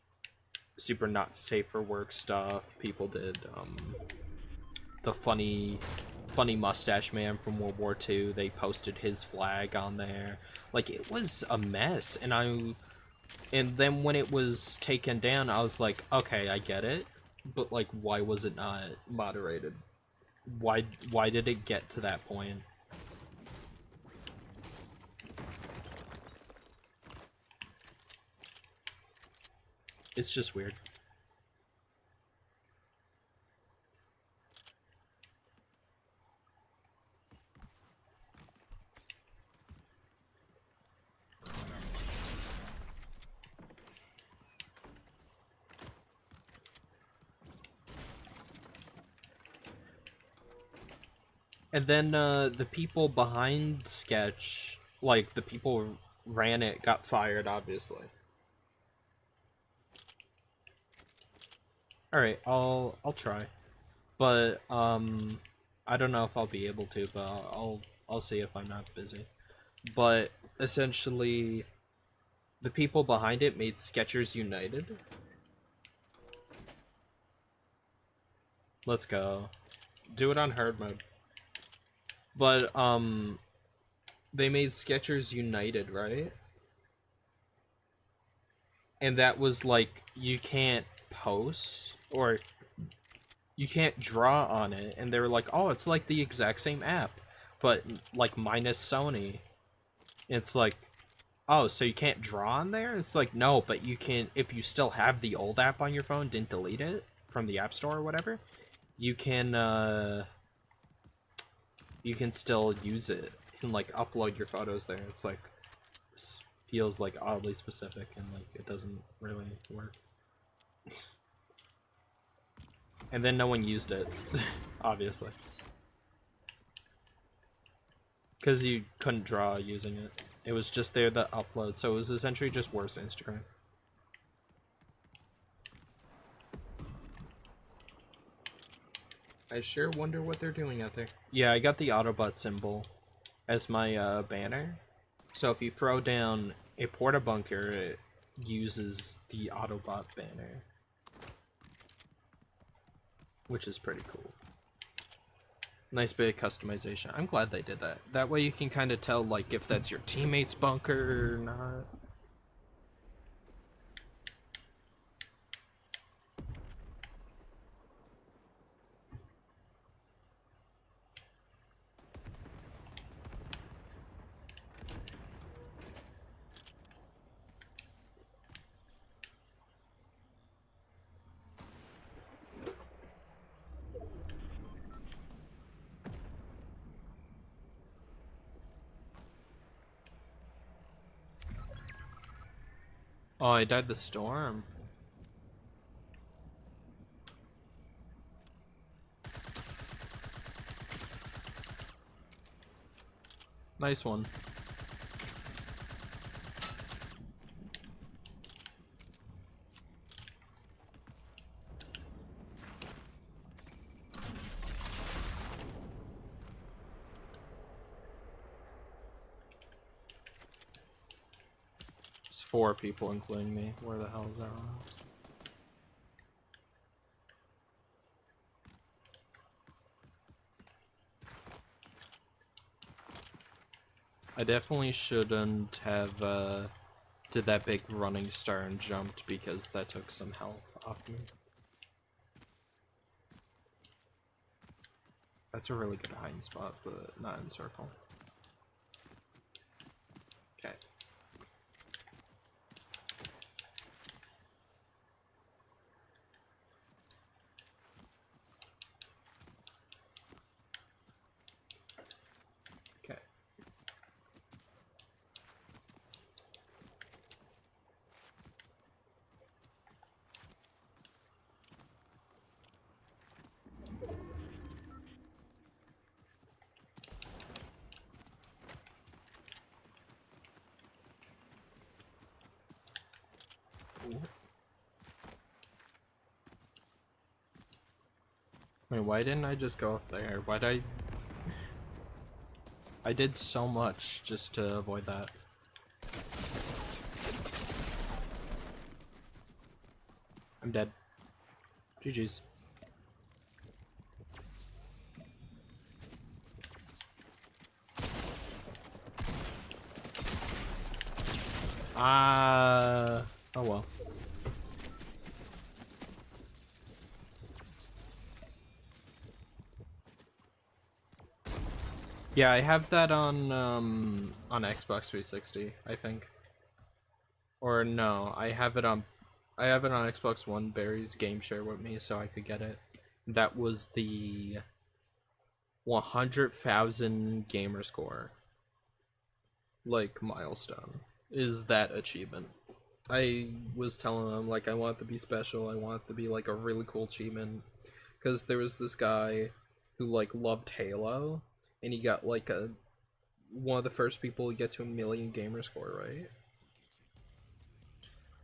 super not safe for work stuff. People did the funny mustache man from World War II. They posted his flag on there. Like it was a mess, and then when it was taken down, I was like, okay, I get it, but like why was it not moderated? Why did it get to that point? It's just weird. And then the people behind Sketch, like the people who ran it, got fired, obviously. All right, I'll try, but I don't know if I'll be able to, but I'll see if I'm not busy. But essentially, the people behind it made Skechers United. Let's go. Do it on hard mode. But they made Skechers United, right? And that was like, you can't post or you can't draw on it, and they were like, oh, it's like the exact same app, but like minus Sony. It's like, oh, so you can't draw on there? It's like, no, but you can, if you still have the old app on your phone, didn't delete it from the App Store or whatever, you can still use it and like upload your photos there. It's like, feels like oddly specific, and like it doesn't really work. And then no one used it, obviously, because you couldn't draw using it. It was just there to upload, so it was essentially just worse than Instagram. I sure wonder what they're doing out there. Yeah, I got the Autobot symbol as my banner. So if you throw down a porta bunker, it uses the Autobot banner, which is pretty cool. Nice bit of customization. I'm glad they did that. That way you can kind of tell like if that's your teammate's bunker or not. Oh, I died the storm. Nice one. It's 4 people, including me. Where the hell is that one? I definitely shouldn't have did that big running star and jumped because that took some health off me. That's a really good hiding spot, but not in circle. Okay. Okay. Ooh. Wait, why didn't I just go up there? Why'd I did so much just to avoid that. I'm dead. GG's. Oh well. Yeah, I have that on Xbox 360, I think. Or no, I have it on Xbox One. Barry's game share with me so I could get it. That was the 100,000 gamer score like milestone. Is that achievement? I was telling him like I want it to be special. I want it to be like a really cool achievement because there was this guy who like loved Halo and he got like one of the first people to get to 1,000,000 gamer score, right?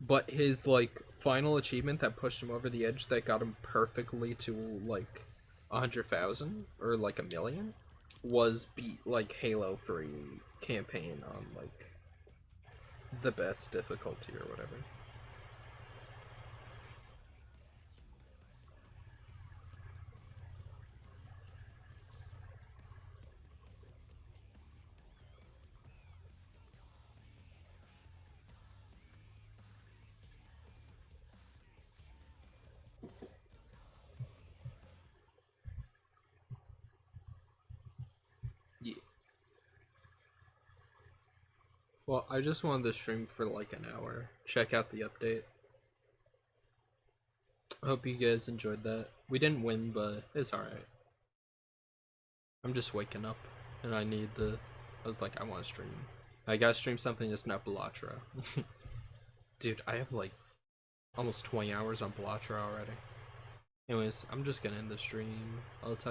But his like final achievement that pushed him over the edge that got him perfectly to like 100,000 or like 1,000,000 was beat like Halo 3 campaign on like the best difficulty or whatever. Yeah. Well, I just wanted to stream for like an hour. Check out the update. I hope you guys enjoyed that. We didn't win, but it's alright. I'm just waking up and I need the. I was like, I want to stream. I gotta stream something that's not Bellatra. Dude, I have like almost 20 hours on Bellatra already. Anyways, I'm just gonna end the stream. I'll talk.